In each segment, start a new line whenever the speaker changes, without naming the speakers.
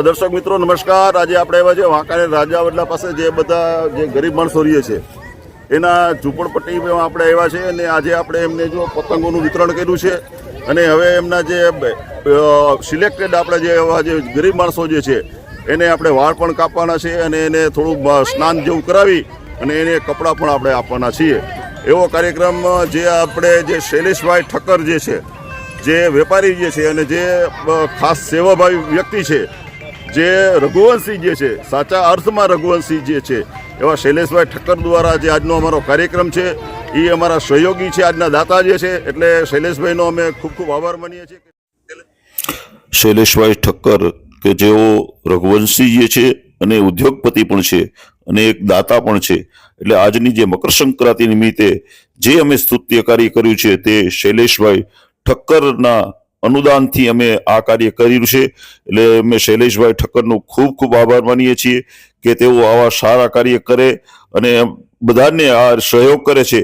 દર્શક મિત્રો નમસ્કાર। આજે આપણે આવ્યા છે વાંકાનેર રાજાવડલા પાસે જે બધા જે ગરીબ માણસો રહે છે એના ઝૂંપડપટ્ટીમાં આપણે આવ્યા છે અને આજે આપણે એમને જો પતંગોનું વિતરણ કર્યું છે અને હવે એમના જે સિલેક્ટેડ આપણે જે એવા જે ગરીબ માણસો જે છે એને આપણે વાળ પણ કાપવાના છે અને એને થોડું સ્નાન જેવું કરાવી અને એને કપડાં પણ આપણે આપવાના છીએ। એવો કાર્યક્રમ જે આપણે જે શૈલેષભાઈ ઠક્કર જે છે, જે વેપારી જે છે અને જે ખાસ સેવાભાવી વ્યક્તિ છે, જે રઘુવંશી જે છે, સાચા અર્થમાં રઘુવંશી જે છે એવા શૈલેષભાઈ ઠક્કર દ્વારા જે આજનો અમારો કાર્યક્રમ છે એ અમારા સહયોગી છે, આજના દાતા જે છે, એટલે શૈલેષભાઈનો અમે ખૂબ ખૂબ આભાર માનીએ છીએ।
શૈલેષભાઈ ઠક્કર કે જેઓ રઘુવંશી જે છે અને ઉદ્યોગપતિ પણ છે અને એક દાતા પણ છે, એટલે આજની જે મકર સંક્રાંતિ નિમિત્તે જે અમે સ્તુત્ય કાર્ય કર્યું છે તે શૈલેષભાઈ ઠક્કરના અનુદાનથી અમે આ કાર્ય કર્યું છે। એટલે અમે શૈલેષભાઈ ઠક્કરનો ખૂબ ખૂબ આભાર માનીએ છીએ કે તેઓ આવા સારા કાર્ય કરે અને બધાને આ સહયોગ કરે છે।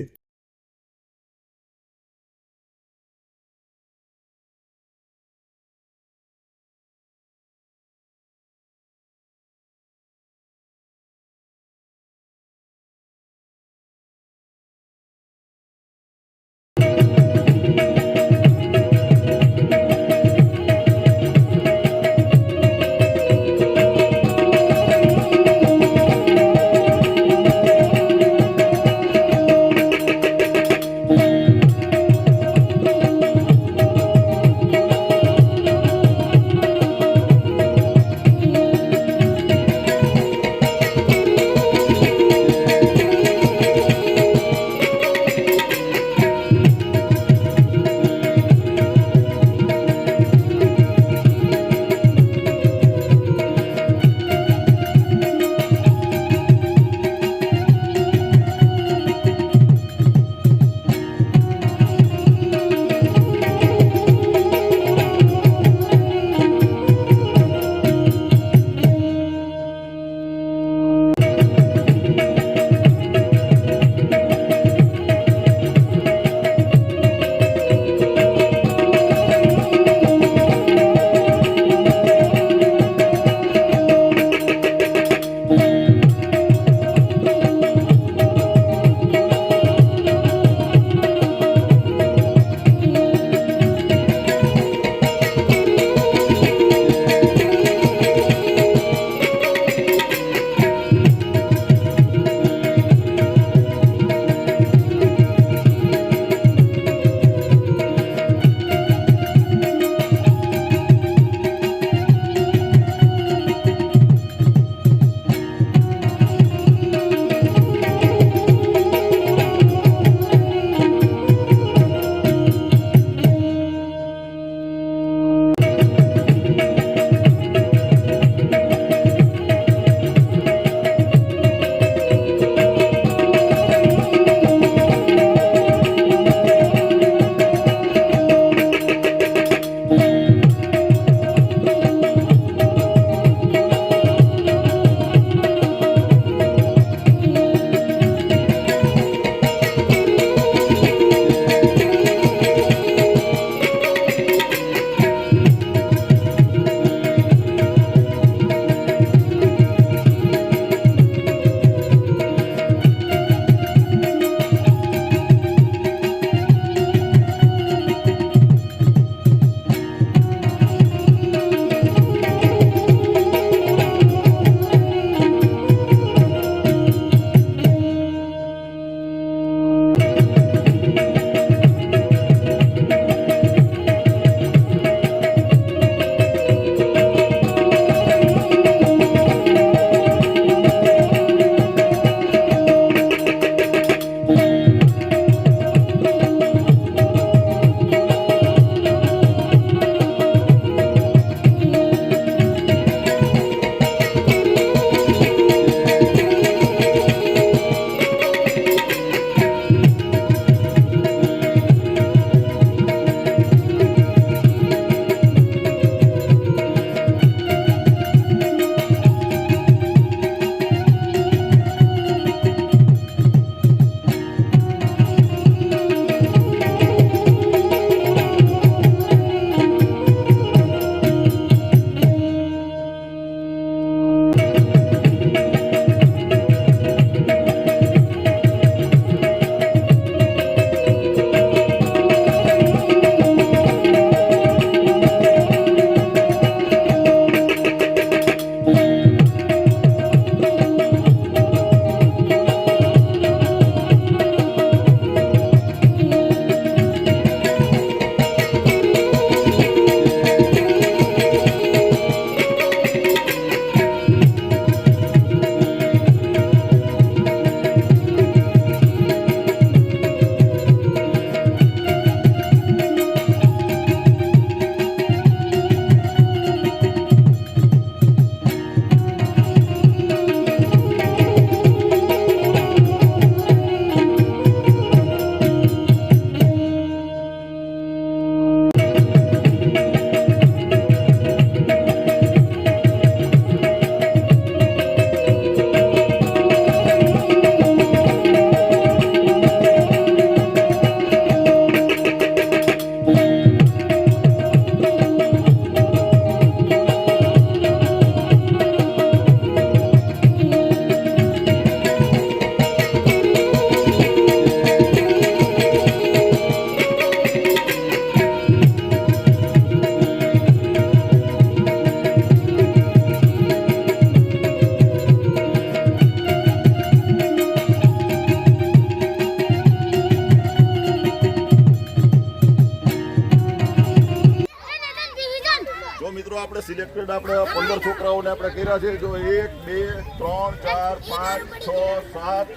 સિલેક્ટેડ આપણે 15 છોકરાઓને આપણે કર્યા છે. જો 1 2 3 4 5 6 7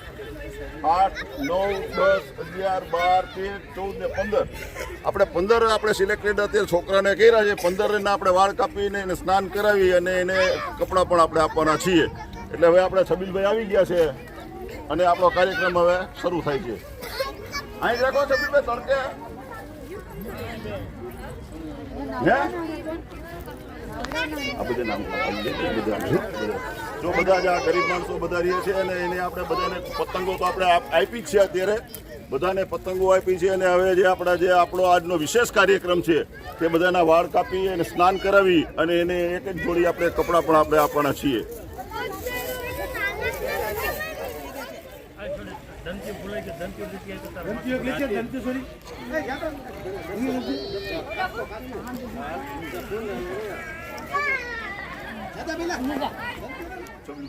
8 9 10 11 12 13 14 ને 15 આપણે 15 આપણે સિલેક્ટેડ અત્યારે છોકરાને કર્યા છે. 15 ને આપણે વાળ કાપીને એને સ્નાન કરાવી અને એને કપડાં પણ આપણે આપવાના છીએ. એટલે હવે આપણે છબીલભાઈ આવી ગયા છે અને આપણો કાર્યક્રમ હવે શરૂ થાય છે. અહીં રાખો છબીલભાઈ તડકે આ બધા નામ જો બધા જ આ ગરીબ માણસો બધા રહે છે અને એને આપણે બધાને પતંગો તો આપણે આપી જ છે. અત્યારે બધાને પતંગો આપી છે અને હવે જે આપણો આજનો વિશેષ કાર્યક્રમ છે તે બધાના વાળ કાપી અને સ્નાન કરાવી અને એને એક એક જોડી આપણે કપડાં પણ આપણે આપવાના છીએ.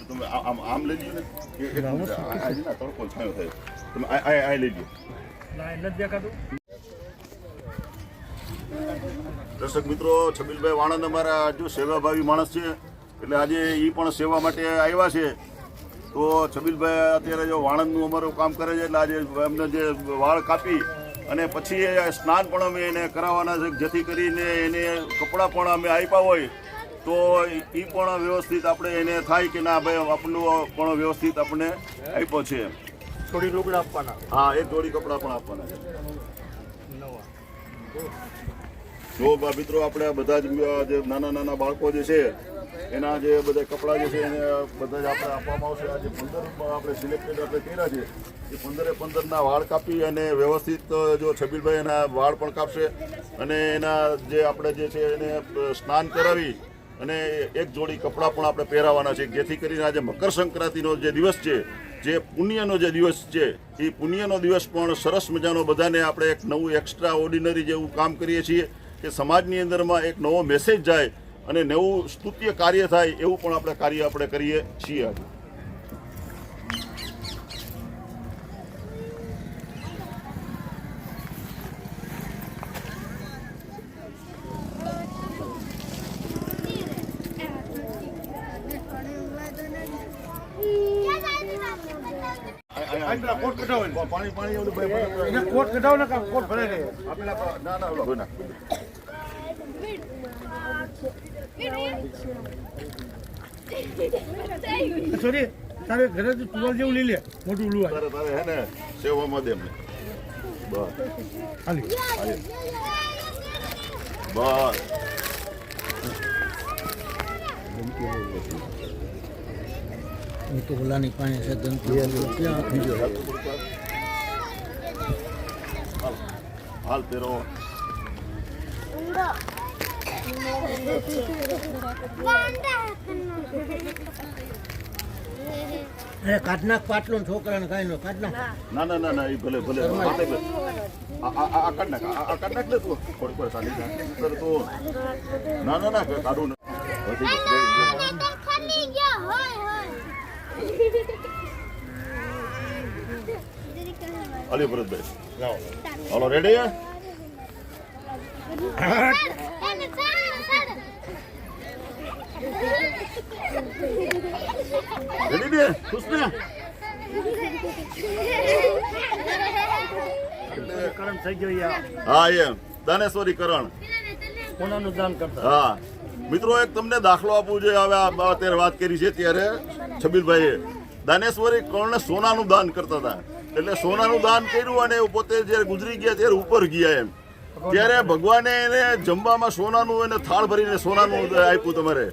તમે આમ લઈ લો ને તડકો છાયો થાય તમે આ લઈ લો. દર્શક મિત્રો, છબીલભાઈ વાણંદ અમારા જો સેવાભાવી માણસ છે એટલે આજે એ પણ સેવા માટે આવ્યા છે. તો છબીલભાઈ અત્યારે જો વાણંદનું અમારું કામ કરે છે એટલે આજે એમને જે વાળ કાપી અને પછી સ્નાન પણ અમે એને કરાવવાના છે, જેથી કરીને એને કપડાં પણ અમે આપ્યા હોય તો એ પણ વ્યવસ્થિત આપણે એને થાય કે ના ભાઈ આપણું પણ વ્યવસ્થિત આપણે આપ્યો છે.
થોડી લુગડા આપવાના.
હા, એક જોડી કપડાં પણ આપવાના છે. જો મિત્રો આપણે બધા જ જે નાના નાના બાળકો જે છે એના જે બધા કપડાં જે છે એને બધા જ આપણે આપવામાં આવશે. આજે 15 આપણે સિલેક્ટેડ આપણે કર્યા છે એ 15 વાળ કાપી અને વ્યવસ્થિત જો છબીલભાઈ એના વાળ પણ કાપશે અને એના જે આપણે જે છે એને સ્નાન કરાવી અને એક જોડી કપડાં પણ આપણે પહેરાવવાના છે, જેથી કરીને આજે મકર સંક્રાંતિનો જે દિવસ છે, જે પુણ્યનો જે દિવસ છે, એ પુણ્યનો દિવસ પણ સરસ મજાનો બધાને આપણે એક નવું એક્સ્ટ્રા ઓર્ડિનરી જેવું કામ કરીએ છીએ કે સમાજની અંદરમાં એક નવો મેસેજ જાય અને નવું સ્તુત્ય કાર્ય થાય એવું પણ આપણે કાર્ય આપણે કરીએ છીએ. આજે
કોટ કઢાવો ને.
પાણી
એને કોટ કઢાવો ને કામ કોટ ભરાઈ રહે.
ના
સોરી, તારે ઘરે ટુવાલ જેવું લઈ લે, મોટું લુવા.
તારે હે ને સેવામાં દે એમને. બસ
હાલી.
બસ
તો ઓલાની પાણી છે ત્યાં બીજો
હાલ તેરો
કાઢ નાખ પાટલો છોકરાને કાંઈ નો કાઢ નાખ.
ના એ ભલે આ કાઢ નાખ લે તું થોડી સાલી તું ના કાઢું અલી ભરતભાઈ હાલો રેડી રેડી ને ખુશ ને
કરણ થઈ ગયો યાર.
હા એમ દાનેશ્વરી કરણ
કોનાનું દાન કરતા.
હા મિત્રો, એક તમને દાખલો આપવું જોઈએ. હવે અત્યારે વાત કરી છે ત્યારે છબીલભાઈએ દાનેશ્વરી કર્ણ સોનાનું દાન કરતા હતા. એટલે સોનાનું દાન કર્યું અને પોતે જયારે ગુજરી ગયા ત્યારે ઉપર ગયા એમ. ત્યારે ભગવાને એને જમવામાં સોનાનું એને થાળ ભરીને સોનાનું આપ્યું તમારે.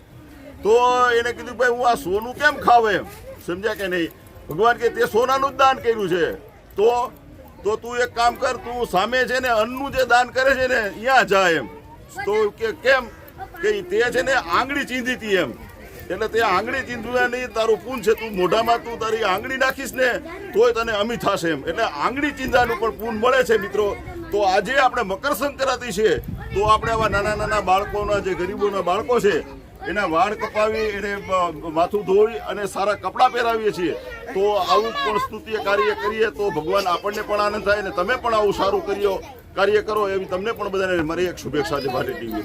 તો એને કીધું ભાઈ હું આ સોનું કેમ ખાવ એમ. સમજ્યા કે નહીં? ભગવાન કે તે સોનાનું જ દાન કર્યું છે તો તું એક કામ કર, તું સામે છે ને અન્નનું જે દાન કરે છે ને ત્યાં જા એમ. તો કે કેમ કે તે છે ને આંગળી ચીંધી હતી એમ. એટલે તે આંગળી ચીંધવા નહીં, તારું પૂન છે, તું મોઢામાં તું તારી આંગળી નાખીશ ને તોય તને અમી થશે એમ. એટલે આંગળી ચીંધવાનું પણ પૂન મળે છે મિત્રો. તો આજે આપણે મકર સંક્રાંતિ છે તો આપણે આવા નાના નાના બાળકોના જે ગરીબોના બાળકો છે એના વાળ કપાવી, એને માથું ધોઈ અને સારા કપડાં પહેરાવીએ છીએ. તો આવું પણ સ્તુત્ય કાર્ય કરીએ તો ભગવાન આપણને પણ આનંદ થાય અને તમે પણ આવું સારું કાર્ય કરો એવી તમને પણ બધાને મારી એક શુભેચ્છા છે ભારતી ટીવી.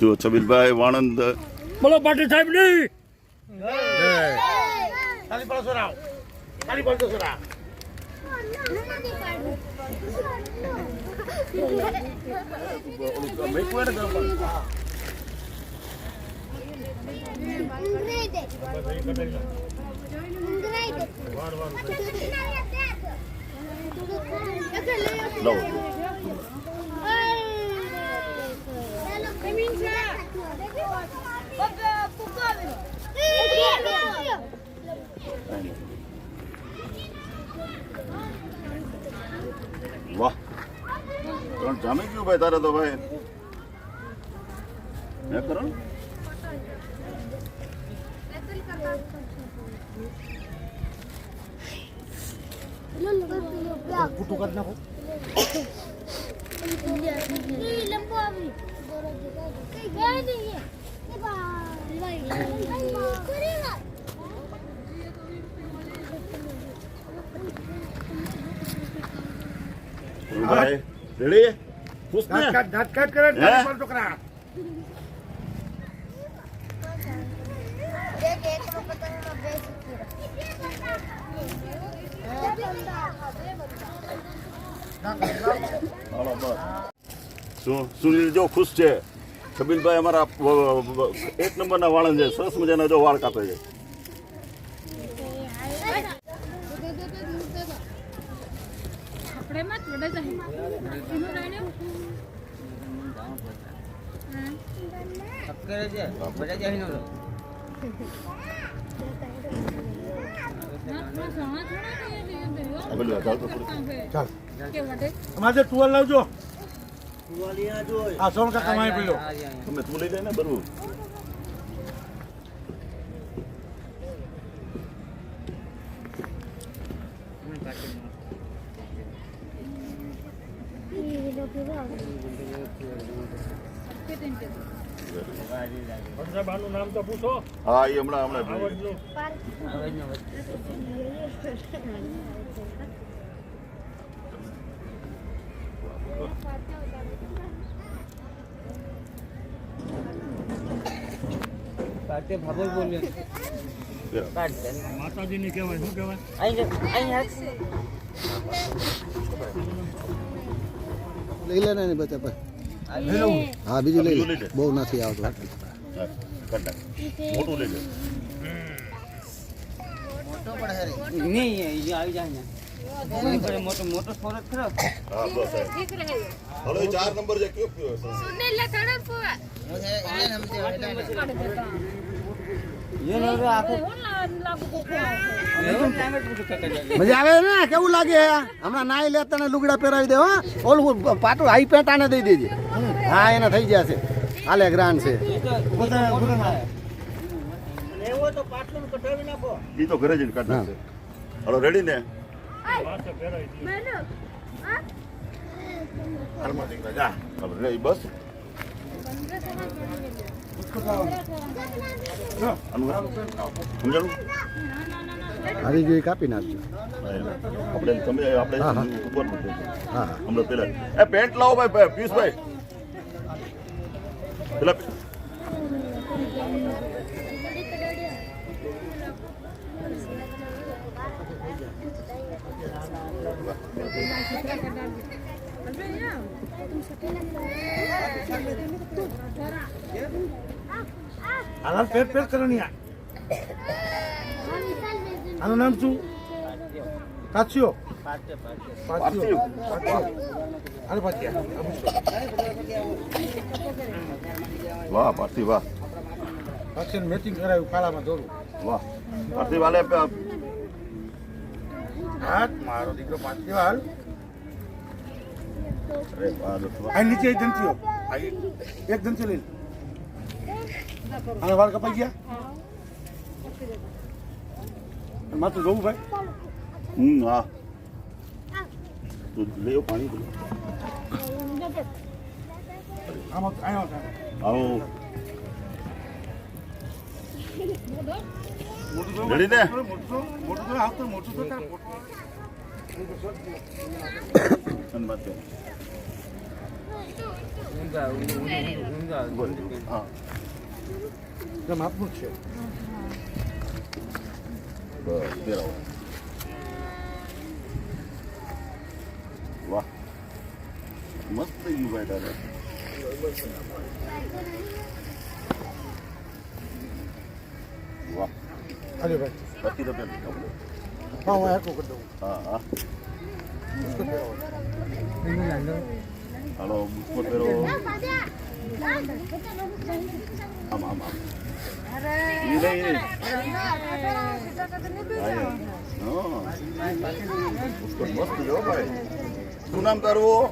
જો છબીલભાઈ વાણંદ
બોલો પાટીલ સાહેબ ની ખાલી 500 રાવ ખાલી 500 રાવ
વાહ કરણ જામી ગયું ભાઈ તારે તો ભાઈ હે કરણ
ફૂટું કરી નાખો
ભાઈ રેડી ખુશ ને
દાંત કાટ કરે
હે?
છોકરા
હાલો બસ સુનિલ જો ખુશ છે છબીલભાઈ અમારા એક નંબરના વાળન છે સરસ મજાના જો વાળ કાપે છે
આપણે મત વડે જાય
અમારે ટુવાલ લાવજો આ સોન કાકા માય પેલો
તમે તું લઈ લે ને બરોબર
આનું નામ તો પૂછો
હા એ હમણાં
માતાજી ની કહેવાય શું કહેવાય
લઈ લે ને બચા પર હા બીજું લઈ લે બહુ નથી આવતું
મોટું લઈ લે
મોટો ફરક ખરો
હા બસ હલો 4 નંબર જે કયો કયો
સુનિલ લે થડર ફોવા
મજા આવે ને કેવું લાગે હમણાં નાઈ લે તને લુગડા પહેરાવી દે હો ઓલું પાટું હાઈ પેન્ટ આને દઈ દેજે હા એને થઈ જશે હાલે ગ્રાન્ડ છે
ઈ તો ઘરે જઈને કાઢ નાખશે હલો રેડી ને હાલમાં દીકરા જા હવે રે બસ સમજાણું
હારી જોઈ કાપી નાખજો
આપણે તમે આપણે
હા, હા.
ઉપર મૂકી
હા
હમણાં પેલા એ પેન્ટ લાવો ભાઈ પિયુષભાઈ પેલા
હાલ પેટ પેટ કરવાની આનું નામ શું કાચ્યો
પાર્થિવ.
હાલ પાછ્યા
વાહ પાર્થિવ વાહ
પાછળ મેચિંગ કરાવ્યું કાળામાં દોરું
વાહ પાર્થિવ વાલે
હાથ મારો દીકરો પાછળ હાલ
અરે વાહ દોસ્તો.
આ નીચે એક ધંતીઓ એક ધંતીઓ લઈ લે. આને વાળ કપાઈ ગયા માથું જોવું ભાઈ
હા તું લેવો પાણી પીલો.
આમાં આવ્યો છે
આવો
મોટું તો
રેડી ને?
મોટું તો આવતું મોટું તો તાર
ધન્યવાદ. હા
એકદમ આપનું જ છે.
બસ પહેરાવો. વાહ મસ્ત થઈ ગયું ભાઈ તારે. વાહ
અરે ભાઈ
બાકી તો પહેરી
હા હું હેરકો કરી દઉં.
હા હા
એનું લાઈન
હાલો બુસ્કો પહેરો. આમ આમ આમ ઈ નહીં બુસ્કો મસ્ત જો ભાઈ. શું નામ તારું?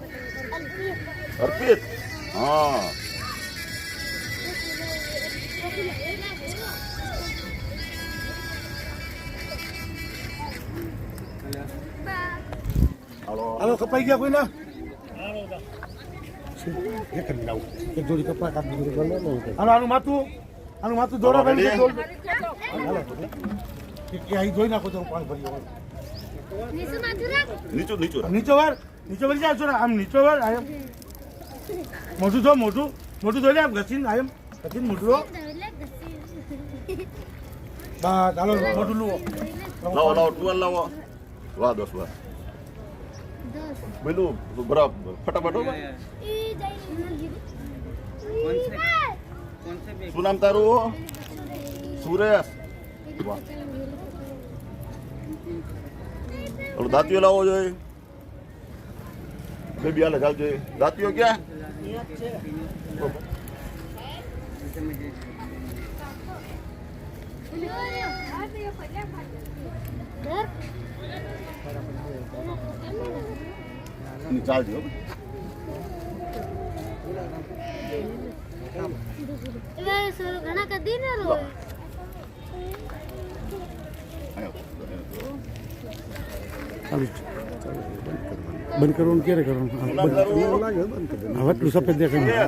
અર્પિત. હા હાલો
હાલો કપાઈ ગયા કોઈના? એક જ લાવું. એક જોડી કપા કાપી દીધી. હાલો આનું માથું દોરો
હાલો,
કરી
ready?
હાલો કે અહીં જોઈ નાખો તો હું પાણી ભરી આવું.
નીચું માથું રાખ.
નીચું નીચું રાખ.
નીચે વળી જાય છો આમ નીચે વાર આયમ મોટું જો મોટું ધોઈ લે આમ ઘસીને આયમ ઘસીને મોટું લો. બસ હાલો મોટું લુઓ.
લાવો લાવો ટુવાલ લાવો. વાહ દોસ્ત વાહ. પેલું બરાબર ફટાફટ હો ભાઈ. શું નામ તારું? સુરેશ. વાહ ઓલો દાંતીઓ લાવવો જોઈએ. બેબી હાલે ચાલ જોઈએ. દાંતીઓ ક્યાં? એની ચાલજો હો.
ઘણા કદી ને રો
બંધ કરવાનું ક્યારે કરવાનું? વટલું સફેદ દેખાય.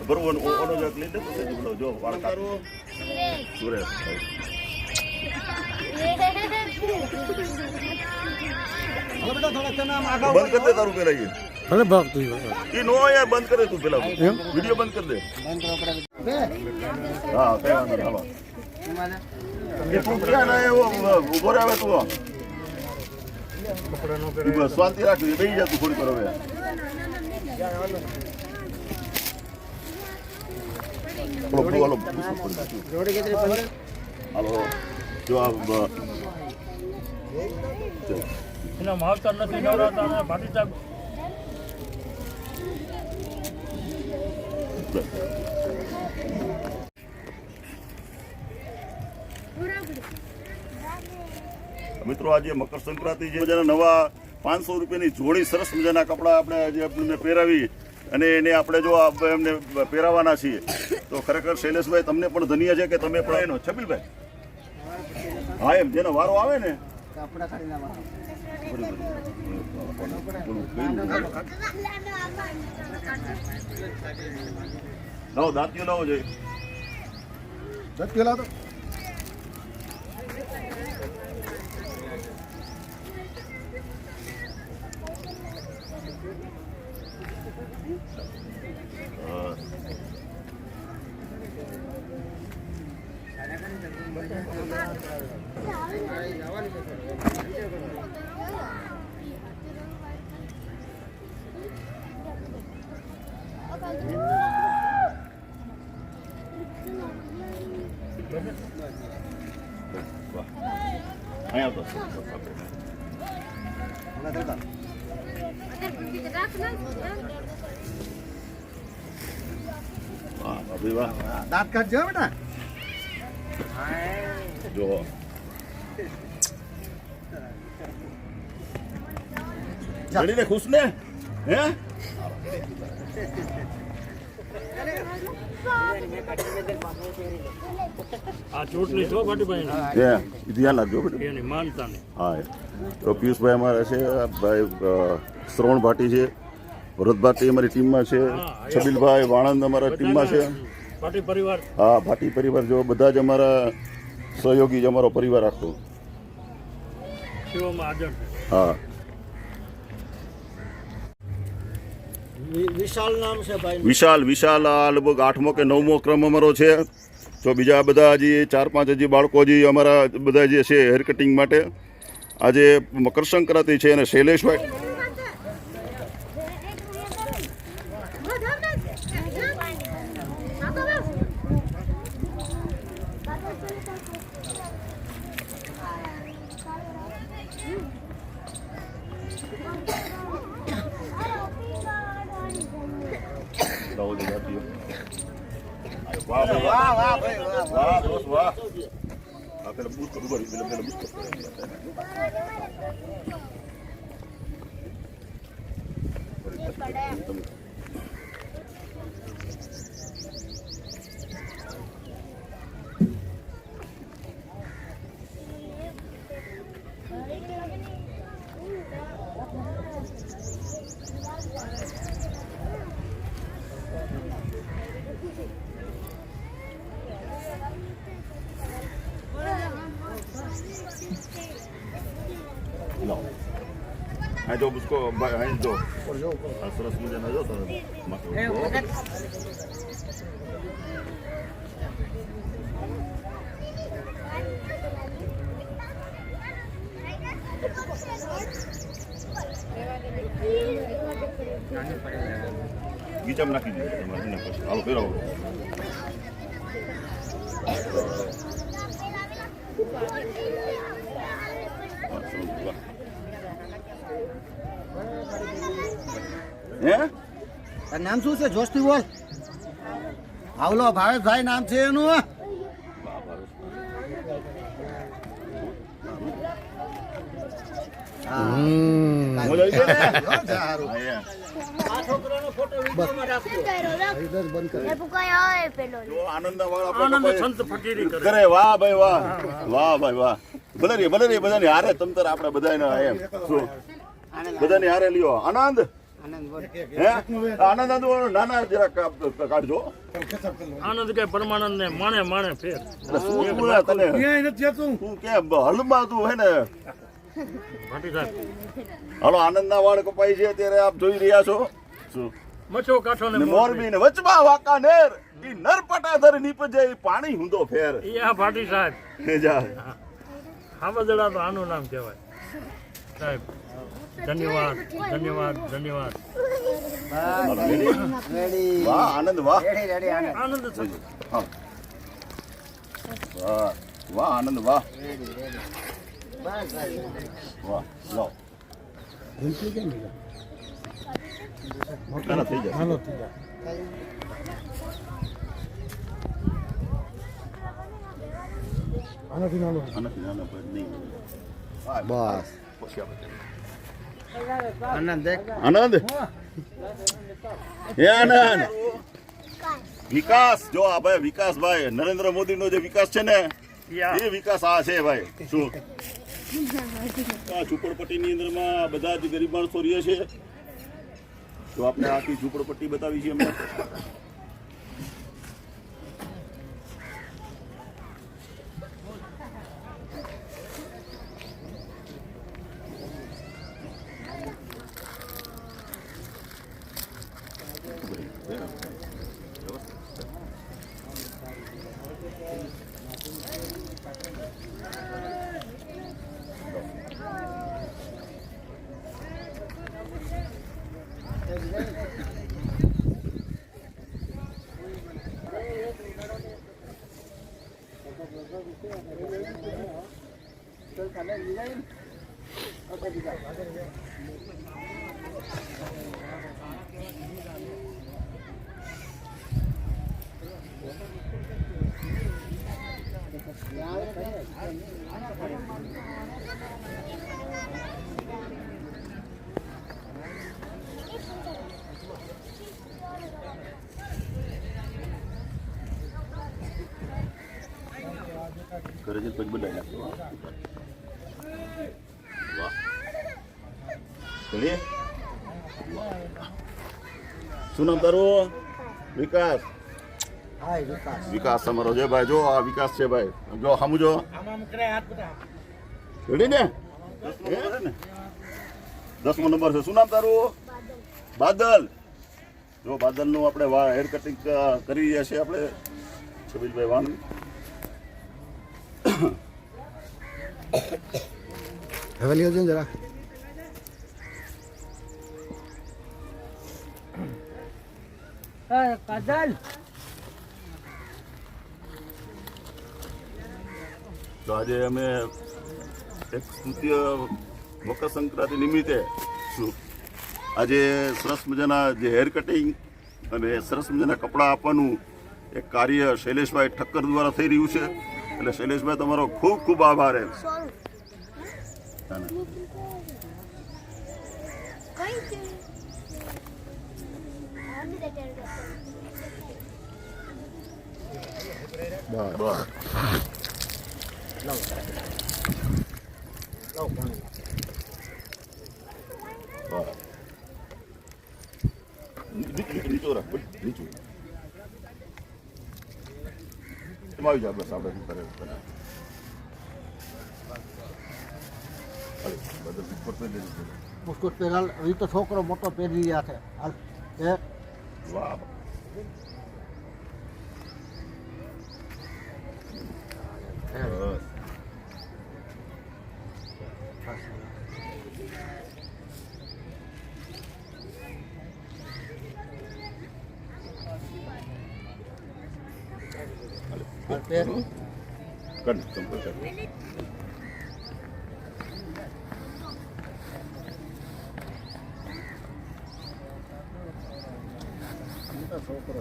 બરોબર ઓનો જગ લઈ લે તો સેજ બોલો જો વાળ તારું સુરેશ. બંધ કરી દે તારું પેલા એ.
અરે ભાગ તું
એ નો યાર બંધ કરે તું પેલા વિડિયો બંધ કરી દે. હા કઈ વાંધો નહીં હાલો. એ તું ક્યાં ના એવો ઉભો રહે હવે તું. બસ શાંતિ રાખ બેસી જા તું થોડી પર હવે. હાલો હાલો જો આ
એના માવતર નથી નવરાતા ભાટી સાહેબ
મિત્રો આજે મકર સંક્રાંતિ જે મજાના નવા 500 રૂપિયાની જોડી સરસ મજાના કપડા આપણે આજે આપણને પહેરાવી અને એને આપણે જો એમને પહેરાવાના છીએ તો ખરેખર શૈલેષભાઈ તમને પણ ધન્ય છે કે તમે પણ એનો છબીલભાઈ હા એમ જેનો વારો આવે ને લાવો દાંતીઓ લાવો જોઈએ.
પેલા તો
અહીંયા આવતો
રાખ ના
વાહ ભાભી વાહ
દાંત કાઢજો બેટા.
જો જડીને ખુશ ને હે
આ ચોટલી છો ભાટીભાઈ
એ ધ્યાન રાખજો બેટા.
એની માનતા ને
હા તો પિયુષભાઈ અમારા છે ભાઈ શ્રવણ ભાટી છે, ભરત ભાટી અમારી ટીમમાં છે, છબીલભાઈ વાણંદ અમારા ટીમમાં છે.
ભાટી પરિવાર
હા ભાટી પરિવાર જો બધા જ અમારા સહયોગી જ અમારો પરિવાર આખો.
સેવામાં હાજર છે.
હા,
વિશાલ નામ છે ભાઈ.
વિશાલ આ લગભગ 8મો કે 9મો ક્રમ અમારો છે. તો બીજા બધા હજી 4-5 હજી બાળકો હજી અમારા બધા જે છે હેર કટિંગ માટે. આજે મકર સંક્રાંતિ છે અને શૈલેષભાઈ વાહ ભાઈ વાહ દોસ્ત વાહ. આ પેલા બૂટ ઉપર પેલા બૂટ લો. આ જો उसको આ જો આ સરસ મજાના જો સરસ. ગીચામાં નાખી દીધું તમારે એના પછી હાલો ફેરવો. હે
નામ શું છે? જોસ્તી બોલ. આવલો ભાવેશભાઈ નામ છે એનું.
કરે વાહ ભાઈ વાહ વાહ ભાઈ વાહ. ભલે રે બધાની હારે તમ તાર આપણે બધાને એમ શું બધાની હારે લ્યો આનંદ. હે આનંદ નાના જરા કાઢજો.
આનંદ કે પરમાનંદ ને માણે ફેર.
શું તને તું કે હલમાં તું હે ને.
ભાટી સાહેબ
હાલો આનંદના વાળ કપાઈ છે ત્યારે આપ જોઈ રહ્યા છો. શું
મચો કાઠો ને
મોરબી ને વચમાં વાંકાનેર ઈ નરપટાધર નીપજે ઈ પાણી હુંદો ફેર.
એ આ ભાટી સાહેબ
હે જા
હાવદડા તો આનું નામ કહેવાય સાહેબ. ધન્યવાદ.
વાહ આનંદ વાહ
આનંદ છે.
હા. વાહ વાહ આનંદ વાહ વાહ લો ના થઈ જાય. આનાથી નાનો પણ નહીં.
બસ
પછી આપણે
આનંદ દેખ.
આનંદ હે આનંદ વિકાસ જો આ ભાઈ વિકાસભાઈ નરેન્દ્ર મોદી નો જે વિકાસ છે ને એ વિકાસ આ છે ભાઈ. શું આ ઝૂંપડપટ્ટીની અંદરમાં બધા જ ગરીબ માણસો રહે છે. તો આપણે આખી ઝૂંપડપટ્ટી બતાવી છે અમને. ઘરે જઈને પછી બદલાઈ નાખજો. વાહ ચલીએ. શું નામ તારું? વિકાસ.
હા વિકાસ
વિકાસ તમારો છે ભાઈ. જો આ વિકાસ છે ભાઈ. જો સામું જો
આમાં કરે હાથ બધા
રેડી ને 10મો નંબર છે. શું નામ તારું? બાદલ. જો બાદલનું આપણે હેર કટિંગ કરી રહ્યા છીએ આપણે છબીલભાઈ વાન.
હવે લ્યો જરા
કાજલ
તો આજે અમે એક તૃતીય મકર સંક્રાંતિ નિમિત્તે આજે સરસ મજાના જે હેર કટિંગ અને સરસ મજાના કપડાં આપવાનું એક કાર્ય શૈલેષભાઈ ઠક્કર દ્વારા થઈ રહ્યું છે. એટલે શૈલેષભાઈ તમારો ખૂબ ખૂબ આભાર એમ. બસ નીચું રાખ નીચું એમાં આવી જાય. બસ આપણે શું કરે
મુસ્કુટ પહેરાલ એ તો છોકરો મોટો પહેરી રહ્યા છે હાલ એ
વાહ
પહેર
કર સંપર્ક કર.
છોકરો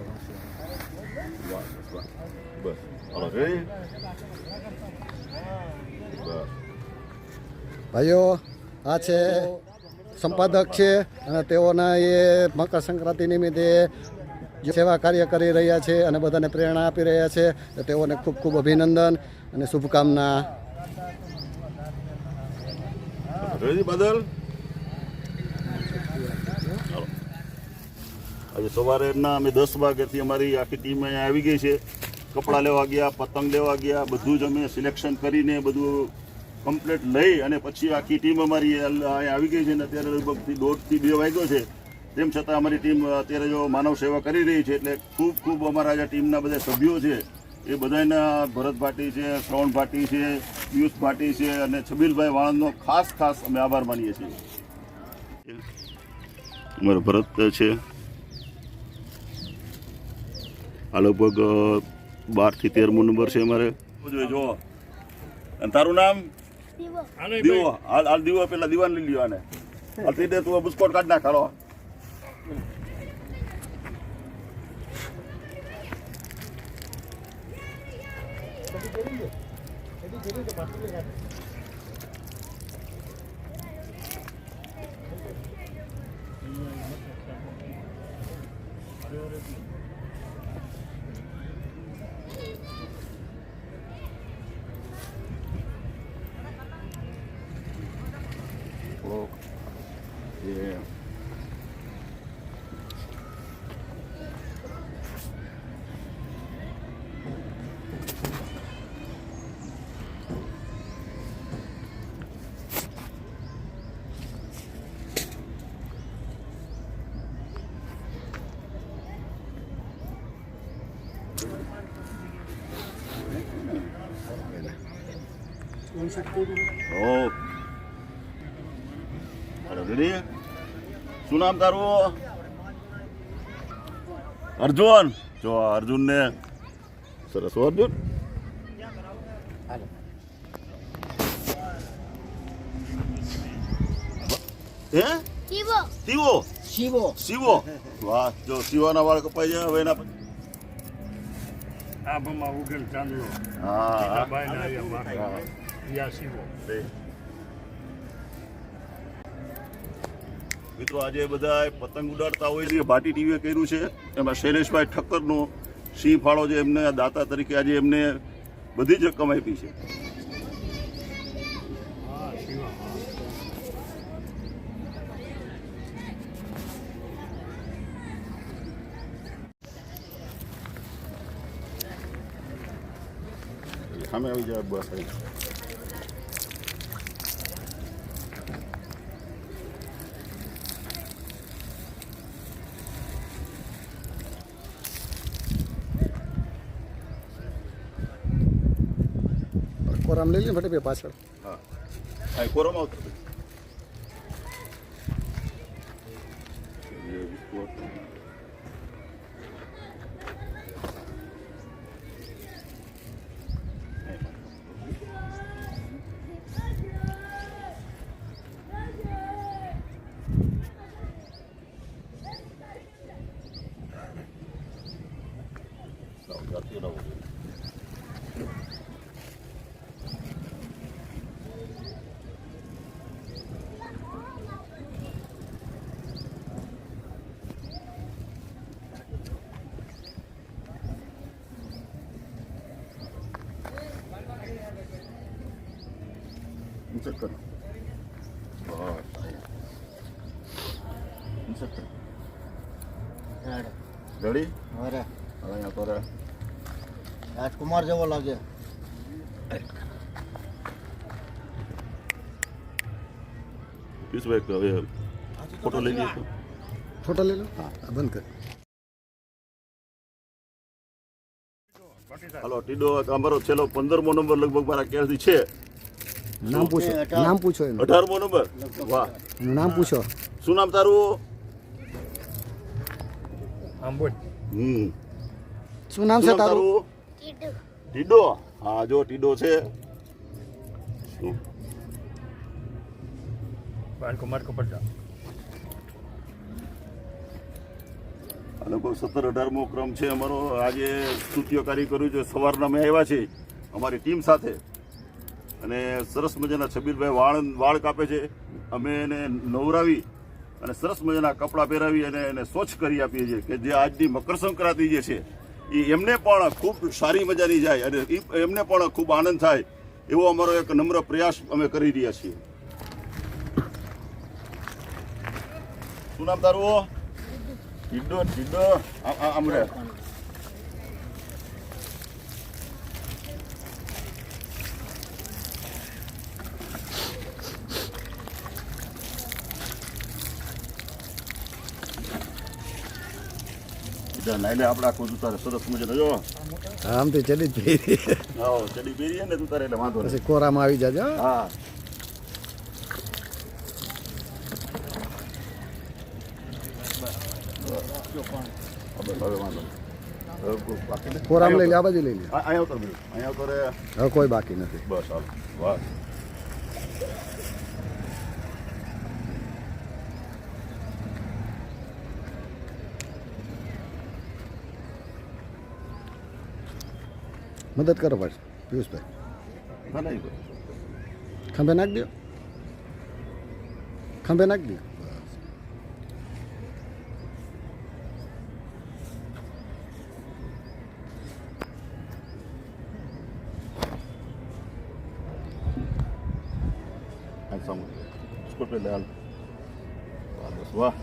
વાહ વાહ બસ હાલો રેડી. બસ
ભાઈઓ આ છે સંપાદક છે અને તેઓના એ મકર સંક્રાંતિ નિમિત્તે જે સેવા કાર્ય કરી રહ્યા છે અને બધાને પ્રેરણા આપી રહ્યા છે તો તેઓને ખૂબ ખૂબ અભિનંદન અને શુભકામના.
રેડી બાદલ. આજે સવારેના અમે 10 વાગ્યાથી અમારી આખી ટીમ અહીંયા આવી ગઈ છે. કપડાં લેવા ગયા, પતંગ લેવા ગયા, બધું જ અમે સિલેક્શન કરીને બધું કમ્પ્લીટ લઈ અને પછી આખી ટીમ અમારી અહીંયા આવી ગઈ છે. ને અત્યારે લગભગ 1:30 થી 2 વાગ્યો છે. તેમ છતાં અમારી ટીમ અત્યારે જો માનવ સેવા કરી રહી છે. એટલે ખૂબ ખૂબ અમારા જે ટીમના બધા સભ્યો છે એ બધાના ભરત ભાટી છે, શ્રવણ ભાટી છે, પિયુષ ભાટી છે અને છબીલભાઈ વાણંદનો ખાસ અમે આભાર માનીએ છીએ. અમારો ભરત છે આ લગભગ 12 થી 13મો નંબર છે અમારે. જો અને તારું નામ? દીવો. હાલ દીવો પેલા દીવાન લઈ લ્યો આને. હાલ તે તું બુસ્કોટ કાઢ નાખ. હાલો Yeah. Oh. Ready? શું નામ તારું? અર્જુન. જો અર્જુન ને સરસ. અર્જુન હે
શિવો
શિવો
શિવો
શિવો. વાહ. જો શિવાના વાળ કપાઈ જાય હવે એના
આભામાં ઉગેલ ચાંદલો
હા
બાય ના આવ્યા યા શિવો.
મિત્રો આજે બધા પતંગ ઉડાડતા હોય છે. ભાટી ટીવીએ કર્યું છે. એમાં શૈલેષભાઈ ઠક્કરનો સિંહ ફાળો જે એમને દાતા તરીકે આજે એમને બધી જ રકમ આપી છે. સામે આવી જાય બસ આવી.
કોરામ લઈ લે ફટે પાછળ.
હા આ કોરોમાં ઉતર ઇન્સર્ટ કરો. ઇન્સર્ટ કરો. રેડી?
અરે
અહીંયા તો રે.
રાજકુમાર જેવો લાગે.
પીસભાઈ હવે ફોટો લઈ લઈએ તો.
ફોટો લઈ લો. હા બંધ કર.
હાલો ટીડો અમારો છેલ્લો 15મો નંબર લગભગ મારા ખ્યાલથી છે.
નામ પૂછો. નામ પૂછો એનું.
18મો નંબર. વાહ.
એનું નામ પૂછો.
શું નામ તારું?
શું નામ છે તારું?
કીધું
ટીડો. હા જો ટીડો છે. શું? આ લોકો 17-18મો ક્રમ છે અમારો. આજે સ્તુત્ય કાર્ય કર્યું છે. સવારના અમે આવ્યા છીએ અમારી ટીમ સાથે અને સરસ મજાના છબીરભાઈ વાળ કાપે છે. અમે એને નવરાવી અને સરસ મજાના કપડાં પહેરાવી અને એને સ્વચ્છ કરી આપીએ છીએ કે જે આજની મકર સંક્રાંતિ જે છે એ એમને પણ ખૂબ સારી મજાની જાય અને એમને પણ ખૂબ આનંદ થાય એવો અમારો એક નમ્ર પ્રયાસ અમે કરી રહ્યા છીએ. શું નામ તારું? ટીડો. ટીડો આમ રે. નાઈને આપણે આખું તું તારે સરસ મજાનો જો
આમથી ચડી જ પહેરી
હા ચડી પહેરીએ ને તું તારે એટલે વાંધો નહીં.
પછી કોરામાં આવી જાજો.
હા હવે વાંધો નહીં. હવે બાકી નથી.
કોરામ લઈ લે. આ બાજુ લઈ લે.
અહીંયા ઉતર બીજું અહીંયા ઉતર.
હવે કોઈ બાકી નથી.
બસ હાલ વાહ.
મદદ કરો પાછું પિયુષભાઈ.
ના નહીં
ખંભે નાખ દો. ખંભે નાખ દો.
સામુ સ્કૂલ पे ले हाल बस वाह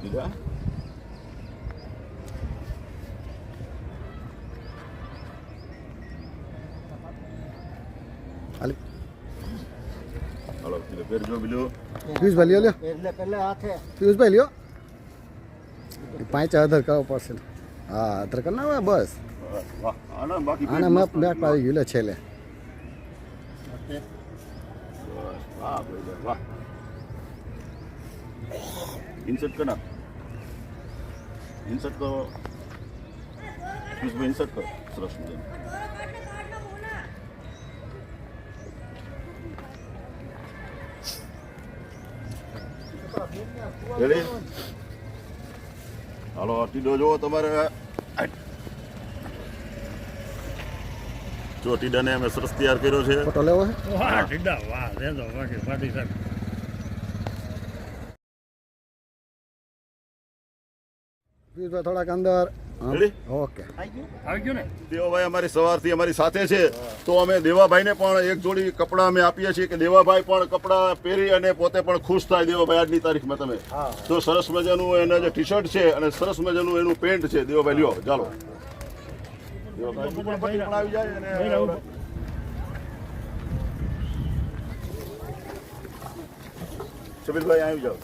દીધા.
હાલ
હાલો પહેરજો બીજું.
પિયુષભાઈ લ્યો.
એટલે પહેલા હાથે
પિયુષભાઈ લ્યો. પાંચ અધર કરવો પડશે. હા અધર કર ના બસ.
વાહ આના બાકી
આને મેપ મેપ આવી ગયું લે છેલ્લે.
વાહ વાહ. ઇન્સર્ટ કરો. ઇન્સર્ટ કરો. ઇન્સર્ટ કરો. સરસ મજાનું. રેડી? હાલો ટીડો જો તમારે જો ટીડાને અમે સરસ તૈયાર કર્યો છે.
ફોટો લેવો છે. પિયુષભાઈ થોડાક અંદર.
રેડી?
ઓકે.
દેવાભાઈ અમારી સવારથી અમારી સાથે છે તો અમે દેવાભાઈને પણ એક જોડી કપડાં અમે આપીએ છીએ કે દેવાભાઈ પણ કપડાં પહેરી અને પોતે પણ ખુશ થાય. દેવાભાઈ આજની તારીખમાં તમે તો સરસ મજાનું એના જે ટી શર્ટ છે અને સરસ મજાનું એનું પેન્ટ છે. દેવાભાઈ લ્યો ચાલો. દેવાભાઈ પણ પટ્ટી પણ આવી જાય અને શબીરભાઈ આવી જાઓ.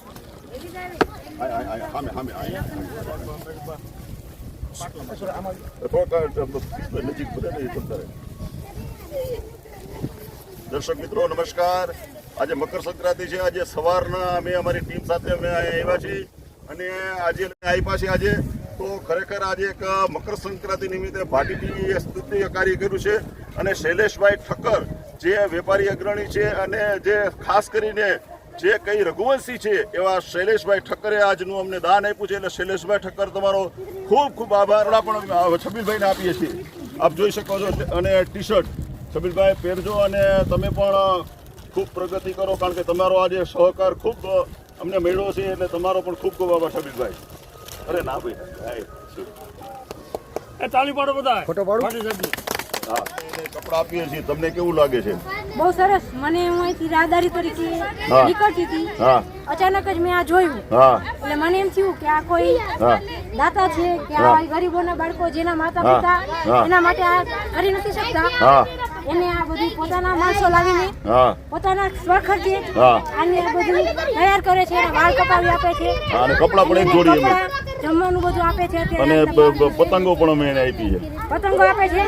સામે નજીક બધા નહીં કરતા રહે. દર્શક મિત્રો નમસ્કાર. આજે મકર સંક્રાંતિ છે. આજે સવારના અમે અમારી ટીમ સાથે અમે આવ્યા છીએ અને આજે આપ્યા છે આજે તો ખરેખર આજે એક મકર સંક્રાંતિ નિમિત્તે ભાટીટીએ સ્તુત્ય કાર્ય કર્યું છે અને શૈલેષભાઈ ઠક્કર જે વેપારી અગ્રણી છે અને જે ખાસ કરીને જે કઈ રઘુવંશી છે એવા શૈલેષભાઈ ઠક્કરે આજનું અમને દાન આપ્યું છે એટલે શૈલેષભાઈ ઠક્કર તમારો ખૂબ ખૂબ આભાર પણ છબીલભાઈને આપીએ છીએ. આપ જોઈ શકો છો અને ટી શર્ટ છબીલભાઈ પહેરજો અને તમે પણ ખૂબ પ્રગતિ કરો કારણ કે તમારો આજે સહકાર ખૂબ અમને મળ્યો છે એટલે તમારો પણ ખૂબ ખૂબ આભાર છબીલભાઈ. અરે ના ભાઈ
એ તાળી પાડો બધા
ફોટો પાડું?
હા કપડા આપીએ છીએ. તમને કેવું લાગે છે?
બહુ સરસ. મને હું અહીંથી રાહદારી તરીકે
હા.
નીકળતી હતી,
હા
અચાનક જ મેં આ જોયું
હા
એટલે મને એમ થયું કે આ કોઈ
હા
દાતા છે કે આ ગરીબોના બાળકો જેના માતા
હા.
પિતા
હા.
એના માટે આ કરી નથી શકતા,
હા
એને આ બધું પોતાના માણસો લાવીને
હા
પોતાના સ્વખર્ચે
હા.
આને આ બધું તૈયાર કરે છે, વાળ કપાવી આપે છે,
હા, અને કપડાં પણ એક જોડી અમે
કપડાં, જમવાનું બધું આપે છે.
અને
અત્યારે
પતંગો પણ અમે એને આપી છે.
પતંગો આપે છે.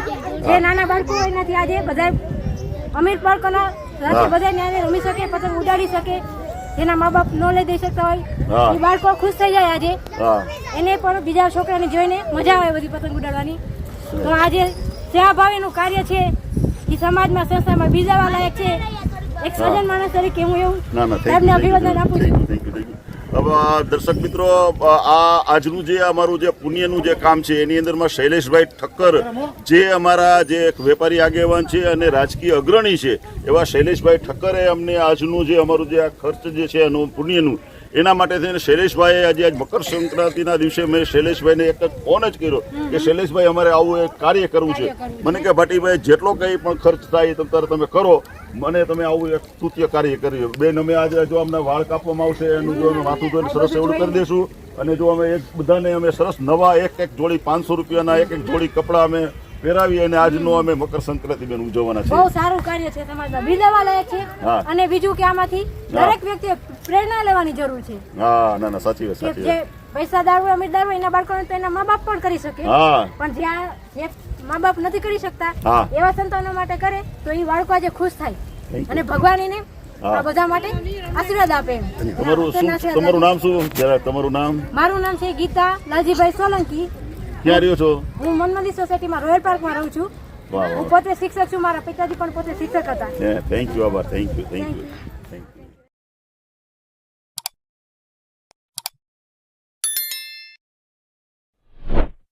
જે નાના બાળકો હોય એનાથી આજે બધા અમીર બાળકોના
હા.
બધા ન્યાય રમી શકે, પતંગ ઉડાડી શકે, જેના મા બાપ ન લઈ દઈ શકતા હોય
હા.
એ બાળકો ખુશ થઈ જાય આજે.
હા
એને પણ બીજા છોકરાને જોઈને મજા આવે બધી પતંગ ઉડાડવાની. તો આજે સેવાભાવીનું કાર્ય છે એ સમાજમાં સંસ્થામાં બીજાવા લાયક છે. એક સજ્જન માણસ તરીકે હું એવું
ના ના
સાહેબને અભિવાદન આપું છું.
Thank you. હવે દર્શક મિત્રો આ આજનું જે અમારું જે પુણ્યનું જે કામ છે એની અંદરમાં શૈલેષભાઈ ઠક્કર જે અમારા જે એક વેપારી આગેવાન છે અને રાજકીય અગ્રણી છે એવા શૈલેષભાઈ ઠક્કરે અમને આજનું જે અમારું જે આ ખર્ચ જે છે એનું પુણ્યનું એના માટે થઈને શૈલેષભાઈએ આજે આજ મકર સંક્રાંતિના દિવસે મેં શૈલેષભાઈને એક ફોન જ કર્યો કે શૈલેષભાઈ અમારે આવું એક કાર્ય કરવું છે. મને કે ભાટીભાઈ જેટલો કંઈ પણ ખર્ચ થાય તો ત્યારે તમે કરો, મને તમે આવું એક સ્તુત્ય કાર્ય કર્યું. બેન અમે આજે જો અમને વાળ કાપવામાં આવશે એનું જો અમે માથું ધોઈને સરસ એવું કરી દઈશું અને જો અમે એક બધાને અમે સરસ નવા એક જોડી 500 રૂપિયાના એક જોડી કપડાં અમે પહેરાવી અને આજનો અમે મકર સંક્રાંતિ બેન ઉજવવાના છે.
બહુ સારું કાર્ય છે સમાજમાં, બિરદાવા લાયક છે.
હા.
અને બીજું કે આમાંથી દરેક વ્યક્તિએ પ્રેરણા લેવાની જરૂર છે.
હા ના ના સાચી વાત
કે
સાચી
જે
વાત.
પૈસાદાર હોય, અમીરદાર હોય એના બાળકોને તો એના મા બાપ પણ કરી શકે,
હા
પણ જ્યાં જે મા બાપ નથી કરી શકતા
હા.
એવા સંતાનો માટે કરે તો એ બાળકો આજે ખુશ થાય
Thank you.
અને ભગવાન એને
હા.
આ બધા માટે આશીર્વાદ આપે એમ.
તમારું શું તમારું નામ શું જરા તમારું નામ
મારું નામ છે ગીતા લાલજીભાઈ સોલંકી.
ક્યાં રહ્યો છો?
હું મનમંદિર સોસાયટીમાં રોયલ પાર્કમાં રહું છું.
વાહ
હું
વાહ
પોતે શિક્ષક છું, મારા પિતાજી પણ પોતે શિક્ષક હતા.
થેન્ક યુ આભાર થેન્ક યુ
Thank you.